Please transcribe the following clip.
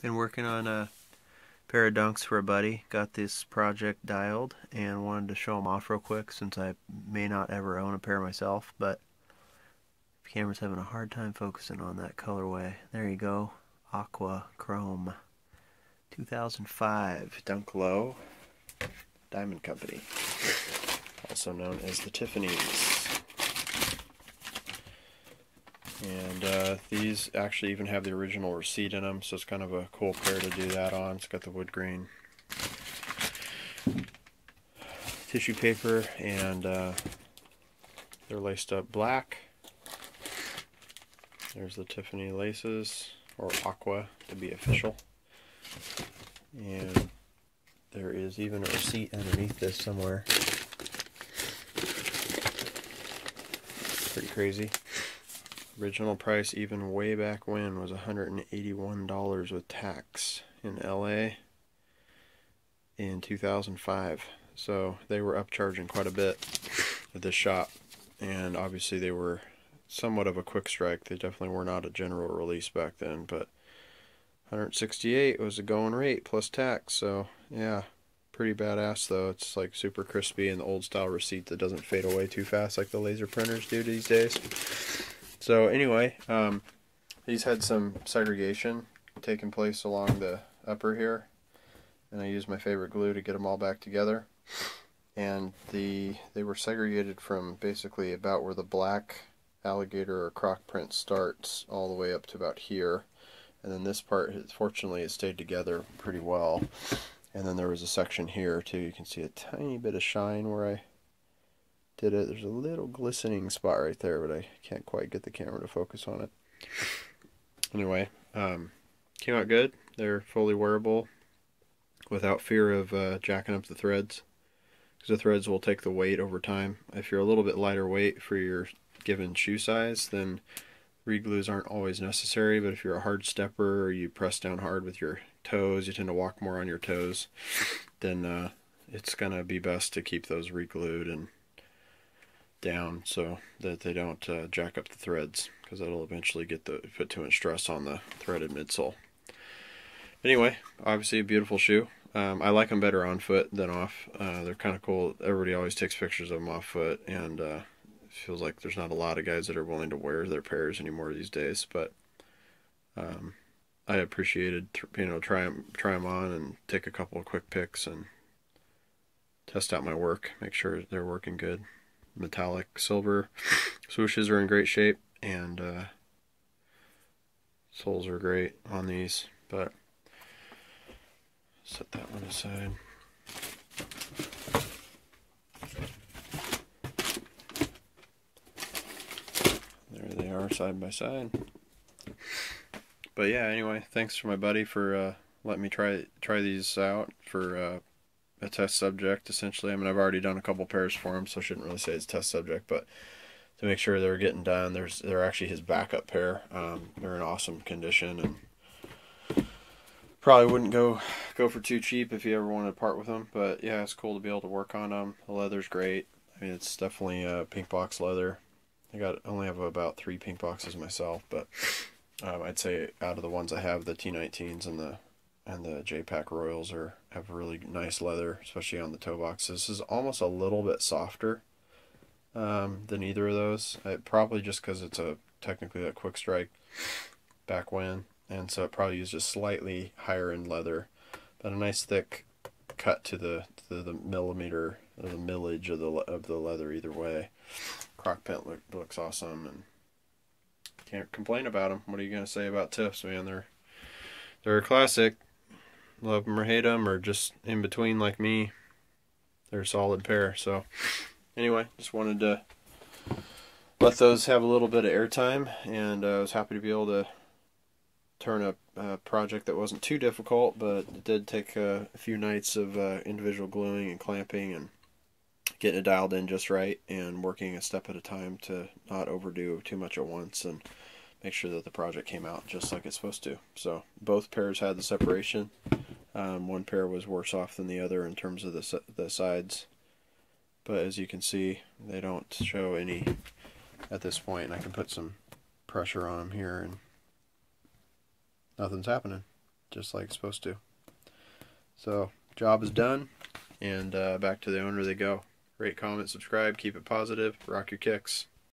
Been working on a pair of dunks for a buddy. Got this project dialed and wanted to show them off real quick since I may not ever own a pair myself, but the camera's having a hard time focusing on that colorway. There you go. Aqua Chrome 2005 Dunk Low Diamond Company, also known as the Tiffany's. And these actually even have the original receipt in them, so it's kind of a cool pair to do that on. It's got the wood grain tissue paper, and they're laced up black. There's the Tiffany laces, or aqua to be official. And there is even a receipt underneath this somewhere. Pretty crazy. Original price, even way back when, was $181 with tax in LA in 2005. So they were upcharging quite a bit at this shop, and obviously they were somewhat of a quick strike. They definitely were not a general release back then, but 168 was the going rate plus tax. So yeah, pretty badass though. It's like super crispy and the old style receipt that doesn't fade away too fast like the laser printers do these days. So anyway, these had some segregation taking place along the upper here, and I used my favorite glue to get them all back together. And they were segregated from basically about where the black alligator or croc print starts all the way up to about here, and then this part, fortunately, it stayed together pretty well. And then there was a section here too. You can see a tiny bit of shine where I did it. There's a little glistening spot right there, but I can't quite get the camera to focus on it. Anyway, came out good. They're fully wearable without fear of jacking up the threads, because the threads will take the weight over time. If you're a little bit lighter weight for your given shoe size, then re-glues aren't always necessary. But if you're a hard stepper or you press down hard with your toes, you tend to walk more on your toes, then it's gonna be best to keep those re-glued and down so that they don't jack up the threads, because that'll eventually put too much stress on the threaded midsole. Anyway, obviously a beautiful shoe. I like them better on foot than off. They're kind of cool. Everybody always takes pictures of them off foot, and it feels like there's not a lot of guys that are willing to wear their pairs anymore these days. But I appreciated try them on and take a couple of quick pics and test out my work, make sure they're working good. Metallic silver swooshes are in great shape, and soles are great on these, but set that one aside. There they are, side by side. But yeah, anyway, thanks for my buddy for letting me try these out for a test subject, essentially. I mean, I've already done a couple pairs for him, so I shouldn't really say it's test subject, but to make sure they're getting done. They're actually his backup pair. They're in awesome condition, and probably wouldn't go for too cheap if you ever wanted to part with them. But yeah, it's cool to be able to work on them. The leather's great. I mean, it's definitely pink box leather. Only have about 3 pink boxes myself, but I'd say out of the ones I have, the T19s and the J-Pack Royals have really nice leather, especially on the toe boxes. This is almost a little bit softer than either of those. Probably just because it's technically a quick strike back when, and so it probably used a slightly higher end leather, but a nice thick cut to the millimeter or the millage of the leather either way. Croc print looks awesome, and can't complain about them. What are you gonna say about Tiffs, man? They're a classic. Love them or hate them, or just in between like me. They're a solid pair. So anyway, just wanted to let those have a little bit of airtime, and I was happy to be able to turn a project that wasn't too difficult, but it did take a few nights of individual gluing and clamping and getting it dialed in just right, and working a step at a time to not overdo too much at once and make sure that the project came out just like it's supposed to. So both pairs had the separation. One pair was worse off than the other in terms of the sides, but as you can see, they don't show any at this point, and I can put some pressure on them here and nothing's happening. just like it's supposed to. So, job is done, and back to the owner they go. Rate, comment, subscribe, keep it positive, rock your kicks.